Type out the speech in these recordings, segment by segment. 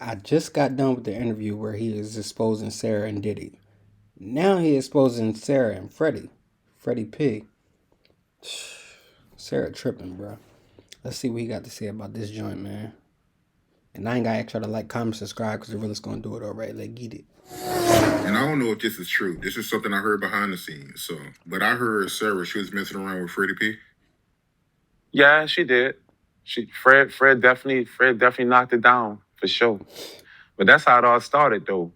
I just got done with the interview where he is exposing Sara and Diddy. Now he exposing Sara and Freddy. Freddy P. Sara tripping, bro. Let's see what he got to say about this joint, man. And I ain't got to try to like, comment, subscribe because the realest gonna do it alright. Let's get it. And I don't know if this is true. This is something I heard behind the scenes. But I heard Sara, she was messing around with Freddie P. Yeah, she did. Fred definitely knocked it down for sure. But that's how it all started, though.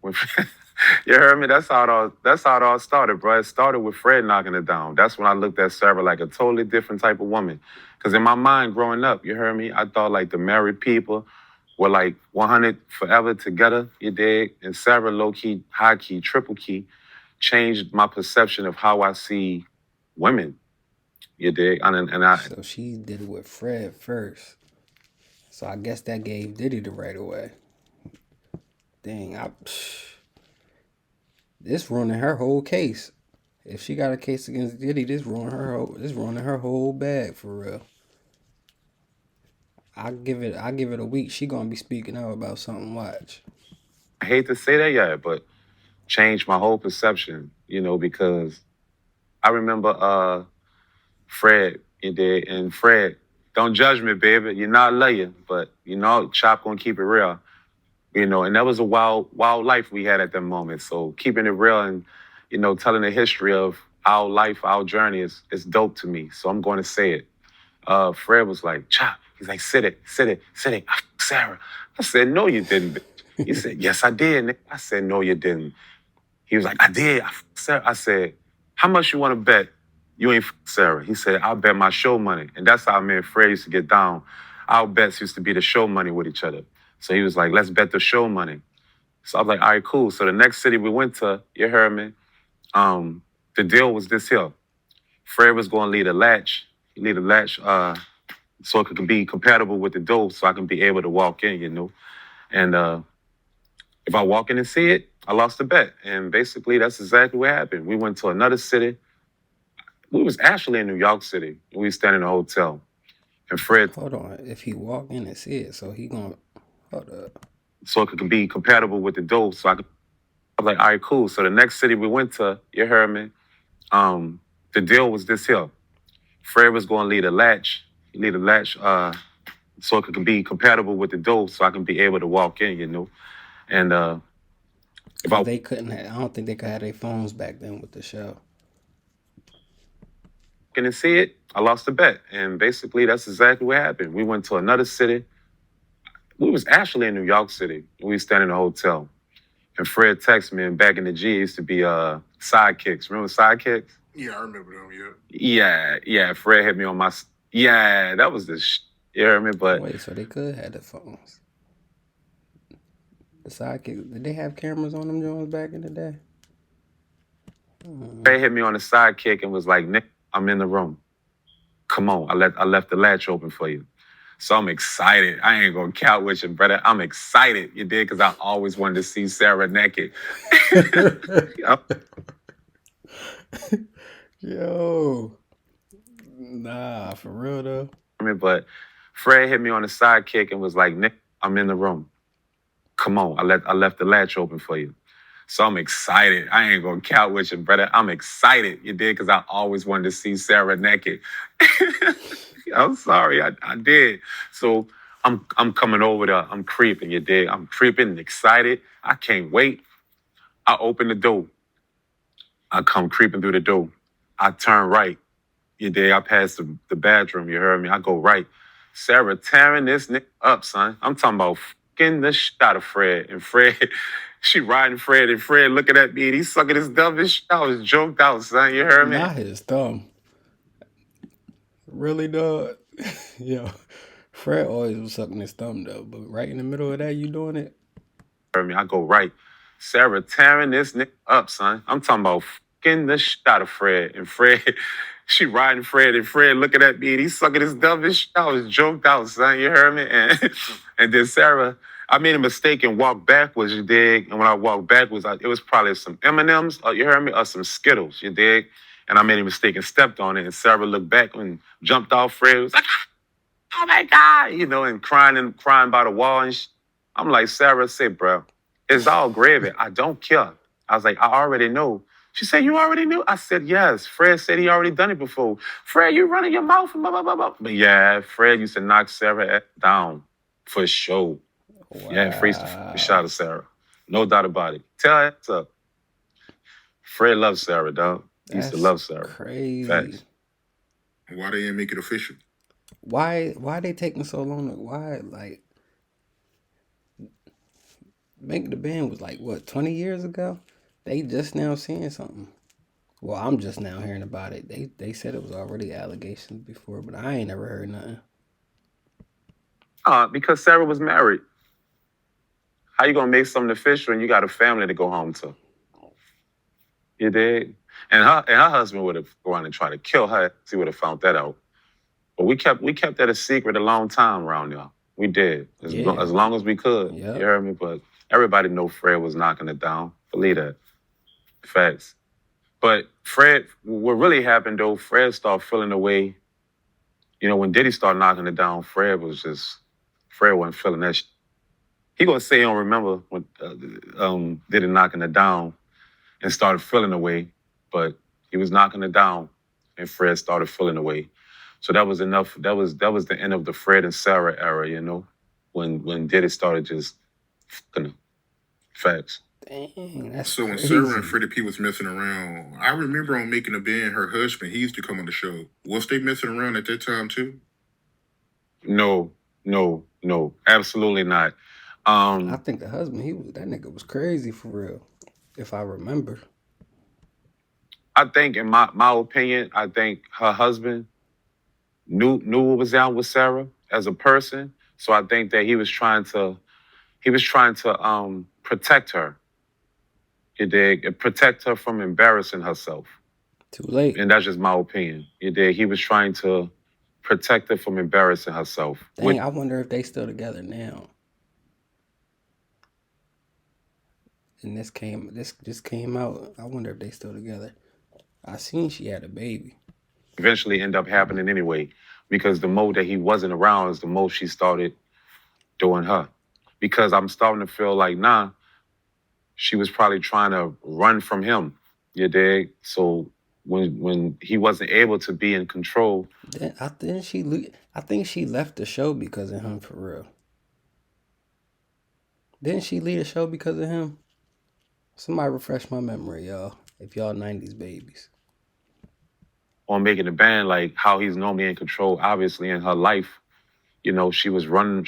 You heard me? That's how it all started, bro. It started with Fred knocking it down. That's when I looked at Sara like a totally different type of woman. Because in my mind, growing up, you heard me? I thought like the married people were like 100 forever together. You dig? And Sara, low key, high key, triple key, changed my perception of how I see women. You dig? So she did it with Fred first. So I guess that gave Diddy the right of way. Dang, this ruining her whole case. If she got a case against Diddy, this ruining her whole bag for real. I give it a week. She gonna be speaking out about something. Watch. I hate to say that, yeah, but changed my whole perception, because I remember Fred, you did, and Fred, don't judge me, baby. You're not laying, but Chop gonna keep it real. And that was a wild life we had at that moment. So keeping it real and, telling the history of our life, our journey is dope to me. So I'm going to say it. Fred was like, Chop. He's like, sit it. Sara. I said, no, you didn't. He said, yes, I did. I said, no, you didn't. He was like, I did. I said, how much you want to bet you ain't Sara? He said, I'll bet my show money. And that's how me and Fred used to get down. Our bets used to be the show money with each other. So he was like, let's bet the show money. So I was like, all right, cool. So the next city we went to, you heard me, the deal was this here. Fred was going to lead a latch, so it could be compatible with the door so I can be able to walk in, And if I walk in and see it, I lost the bet. And basically, that's exactly what happened. We went to another city. We was actually in New York City. We was standing in a hotel. And Fred... Hold on. If he walk in and see it, so he gonna... Hold up. So it could be compatible with the door so I was like, all right, cool. So the next city we went to, you heard me, the deal was this here. Fred was going to lead a latch, so it could be compatible with the door so I can be able to walk in, And they couldn't I don't think they could have their phones back then with the show. And see it, I lost the bet. And basically, that's exactly what happened. We went to another city. We was actually in New York City. We was standing in a hotel. And Fred texted me, and back in the G, it used to be sidekicks. Remember sidekicks? Yeah, I remember them, yeah. Yeah. Fred hit me on my... Yeah, that was the you heard me? But... Wait, so they could have the phones. The sidekicks, did they have cameras on them Jones back in the day? Fred hit me on the sidekick and was like, Nick, I'm in the room. Come on, I left the latch open for you. So I'm excited. I ain't gonna count with you, brother. I'm excited. You did, because I always wanted to see Sara naked. Yo. Nah, for real though. But Fred hit me on the sidekick and was like, Nick, I'm in the room. Come on, I left the latch open for you. So I'm excited. I ain't gonna count with you, brother. I'm excited. You did, because I always wanted to see Sara naked. I'm sorry, I did. So I'm coming over there. I'm creeping, you dig? I'm creeping and excited. I can't wait. I open the door. I come creeping through the door. I turn right. You dig? I pass the bathroom, you heard me? I go right. Sara tearing this nigga up, son. I'm talking about fucking the shit out of Fred. And Fred, she riding Fred, and Fred looking at me, and he's sucking his thumb. I was joked out, son. You heard me? Not his thumb. Really, dog? Yo, Fred always was sucking his thumb, though. But right in the middle of that, you doing it? Heard me? I go right. Sara tearing this nigga up, son. I'm talking about fucking the shit out of Fred. And Fred, she riding Fred, and Fred looking at me, and he's sucking his thumb. I was joked out, son. You heard me? And then Sara, I made a mistake and walked backwards, you dig? And when I walked backwards, it was probably some M&Ms, you heard me, or some Skittles, you dig? And I made a mistake and stepped on it. And Sara looked back and jumped off Fred. It was like, oh my God, and crying by the wall and I'm like, Sara, say, bro, it's all gravy. I don't care. I was like, I already know. She said, you already knew? I said, yes. Fred said he already done it before. Fred, you running your mouth and blah, blah, blah, blah. But yeah, Fred used to knock Sara down for sure. Yeah, Fred used to shot at Sara. No doubt about it. Tell her what's up. Fred loves Sara, dog. He used to That's love Sara. crazy. Facts. Why they didn't make it official? Why they taking so long? Why, like, Make the Band was like, what, 20 years ago? They just now seeing something. Well, I'm just now hearing about it. They said it was already allegations before, but I ain't never heard nothing. Because Sara was married. How you gonna make something official and you got a family to go home to? You dig? And her husband would have gone and tried to kill her. He would have found that out. But we kept that a secret a long time around there. We did as long as we could. Yep. You heard me? But everybody know Fred was knocking it down. Believe that. Facts. But Fred, what really happened though, Fred started feeling the way. You know, when Diddy started knocking it down, Fred wasn't feeling that shit. He gonna say he don't remember when Diddy knocking it down and started feeling the way, but he was knocking it down and Fred started feeling the way. So that was enough. That was the end of the Fred and Sara era, you know, when Diddy started just fucking facts. Dang, that's So when crazy. Sara and Freddie P was messing around, I remember on Making a Band, her husband, he used to come on the show. Was they messing around at that time too? No, absolutely not. I think the husband, that nigga was crazy for real, if I remember. I think, in my opinion, I think her husband knew what was down with Sara as a person. So I think that he was trying to protect her. You dig? Protect her from embarrassing herself. Too late. And that's just my opinion. You dig? He was trying to protect her from embarrassing herself. Dang, I wonder if they still together now. And this just came out. I wonder if they still together. I seen she had a baby. Eventually end up happening anyway, because the more that he wasn't around is the more she started doing her. Because I'm starting to feel like, she was probably trying to run from him. You dig? So when he wasn't able to be in control, I think she left the show because of him, for real. Didn't she leave the show because of him? Somebody refresh my memory, y'all. If y'all 90s babies. on Making the Band, like how he's normally in control, obviously in her life, you know, she was running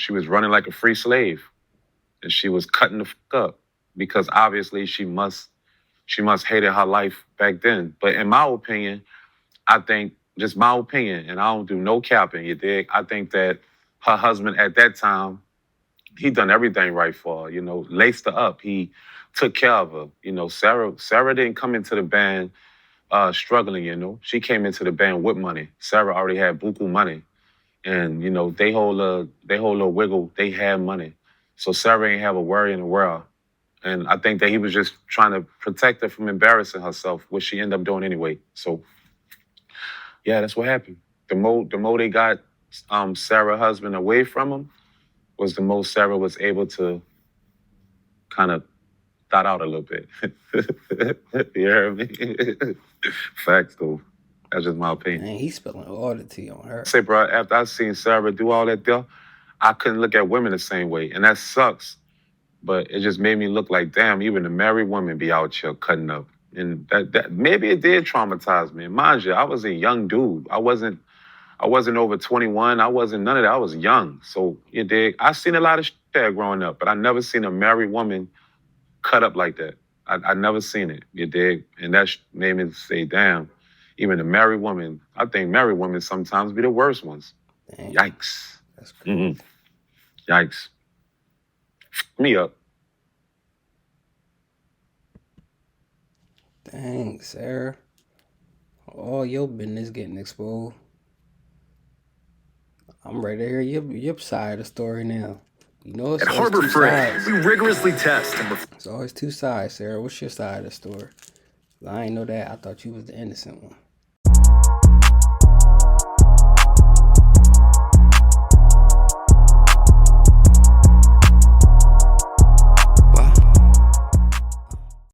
like a free slave. And she was cutting the fuck up because obviously she must hated her life back then. But in my opinion, I think, just my opinion, and I don't do no capping, you dig? I think that her husband at that time, he done everything right for her, you know, laced her up. He took care of her. You know, Sara didn't come into the band struggling, you know. She came into the band with money. Sara already had buku money. And, you know, they whole little wiggle, they had money. So Sara ain't have a worry in the world. And I think that he was just trying to protect her from embarrassing herself, which she ended up doing anyway. So, yeah, that's what happened. The more they got Sara's husband away from him, was the most Sara was able to kind of thought out a little bit. You hear me? Facts, though. That's just my opinion. Man, he's spilling all the tea on her. Say, bro, after I seen Sara do all that there, I couldn't look at women the same way. And that sucks. But it just made me look like, damn, even the married women be out here cutting up. And that maybe it did traumatize me. Mind you, I was a young dude. I wasn't over 21. I wasn't none of that. I was young. So, you dig? I seen a lot of shit there growing up, but I never seen a married woman cut up like that. I never seen it, you dig? And that made me say, damn, even a married woman, I think married women sometimes be the worst ones. Dang. Yikes. That's crazy. Yikes. Me up. Dang, Sara. All your business getting exposed. I'm ready to hear your side of the story now. You know, it's At always Harbor two Freight, sides. we rigorously test and It's always two sides, Sara. What's your side of the story? I ain't know that. I thought you was the innocent one.